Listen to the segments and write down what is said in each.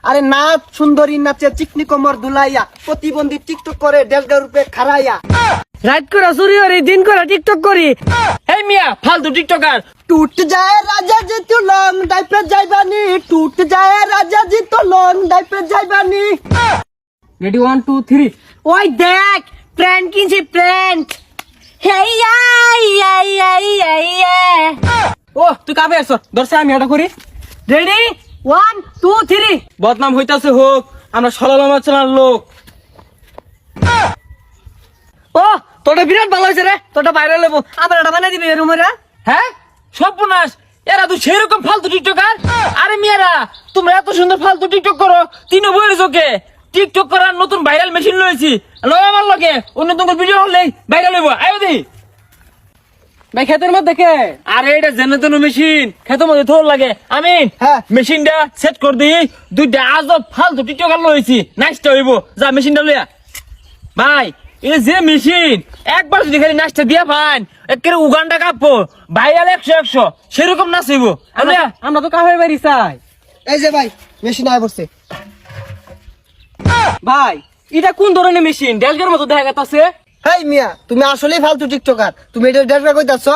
আরে নাচ সুন্দরী নাচে চিকনি কোমর দুলাইয়া, প্রতিবন্ধী টিকটক করে 1.5 রুপে খারাইয়া। রাত করে চুরি করি, দিন করে টিকটক করি। এই মিয়া ফালতু টিকটকার। टूट जाए राजा जी तू लॉन्ग डाइव पे जाइबानी, टूट जाए राजा जी तो लॉन्ग डाइव पे जाइबानी। রেডি 1 2 3। ওই দেখ প্ল্যান কিনছি প্ল্যান। হেই ও তুই কাবে আছো? দর্শে আমি এটা করি। রেডি 1 2 3। বদনাম হইতাছে হোক, আমরা সলালমা চালার লোক। ও তোটা বিরাট ভালো হয়েছে রে, তোটা বাইরে লেবো। আবার এটা বানাই দিবি রুমেরা। হ্যাঁ সর্বনাশ, এরা তো সেরকম ফালতু টিকটকার। আরে মিয়ারা তোমরা এত সুন্দর ফালতু টিকটক করো, তিনও বইয়ের চোখে টিকটক করার নতুন ভাইরাল মেশিন লয়েছি। লয় আমার লগে অন্য তোমার ভিডিও হলেই ভাইরাল হইব। আয়ো দি ভাই ক্ষেতের মধ্যে দেখে। আরে এটা জেনে তেন মেশিন ক্ষেতের মধ্যে থোর লাগে। আমি হ্যাঁ। মেশিনটা সেট করে দিই। দুইটা আজব ফালতু টিকটকার লয়েছি, নাচটা হইব। যা মেশিনটা লইয়া। ভাই এই যে মেশিন একবার যদি খালি নাচটা দিয়া পান, একেবারে উগানটা কাঁপবো। ভাইরাল 100 সেরকম নাচইব। আমরা তো কাপড় বাড়ি চাই। এই যে ভাই মেশিন আয় বসছে। ভাই এটা কোন ধরনের মেশিন? ডেলগের মতো দেখা গেছে। হেই মিয়া, তুমি আসলেই ফালতু টিকটকার। তুমি এটা 1.5 কইতাছ?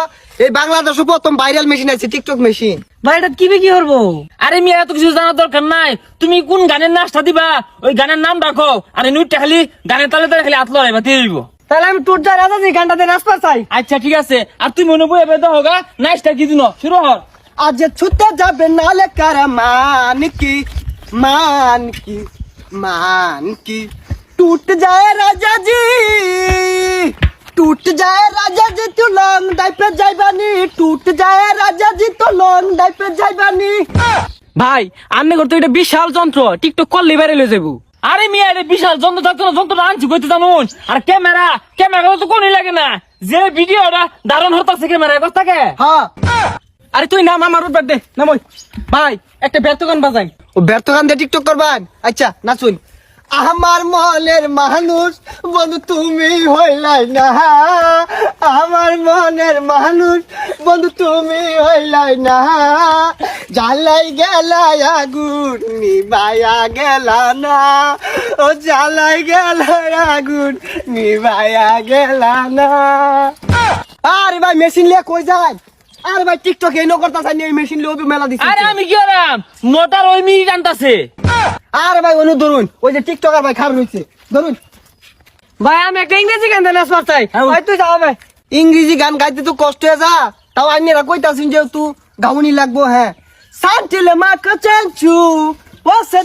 এই বাংলাদেশে প্রথম ভাইরাল মেশিন আছে টিকটক মেশিন। ভাই এটা কি কি করবো? আরে মিয়া এত কিছু জানার দরকার নাই। তুমি কোন গানের নাচটা দিবা ওই গানের নাম রাখো, আর নুইটটা খালি গানের তালে তালে খালি হাত লড়াইবা দিয়ে দিব। তাহলে আমি টুট যা রাজা জি গানটাতে নাচতে চাই। আচ্ছা ঠিক আছে, আর তুই মনে বই এবার হোগা নাচটা কি দিন শুরু হর। আজ ছুটে যাবে নালে কার মান কি মান কি মান কি, टूट जाए राजा जी, टूट जाए राजा जी तू लॉन्ग डाइव पे जाइबानी, टूट जाए राजा जी तो लॉन्ग डाइव पे जाइबानी। ভাই আমি করতে এটা বিশাল যন্ত্র, টিকটক করলে ভাইরাল হয়ে যাবো। আরে মিয়া এটা বিশাল যন্ত্র থাকতো না, যন্ত্রটা আনছি কইতে জানুন। আর ক্যামেরা তো কোনই লাগে না, যে ভিডিওটা দারুণ হতাছে ক্যামেরা এবার থাকে। হ্যাঁ আরে তুই নাম আমার উঠবার দে নাম। ভাই একটা ব্যর্থ গান বাজাই। ও ব্যর্থ গান দিয়ে টিকটক করবেন? আচ্ছা নাচুন। আমার মনের মানুষ বন্ধু তুমি হইলাই না, আমার মনের মানুষ বন্ধু তুমি হইলাই না, জ্বালাই গেলাই আগুন নিবাইয়া গেলা না, ও জ্বালাই গেলাই আগুন নিবাইয়া গেলা না। আরে ভাই মেশিন লিয়ে কই যায়? আরে ভাই টিকটক এই নকরতা চাই এই মেশিন লিয়ে মেলা দিছে। আরে আমি কি করাম, মোটর ওই মি গানটাছে। আরে ভাই অনু ধরুন, ওই যে টিকটকার ভাই খারাপ হয়েছে ধরুন। ভাই আমি একটা ইংরেজি গান নাচ পারতাই। ভাই তুই যাও ভাই। ইংরেজি গান গাইতে তো কষ্ট হয়ে যা, তাও আমি কইতাছি যেহেতু গাউনি লাগবো। হ্যাঁ সান্টিলে মা কাচাঞ্চু ওসে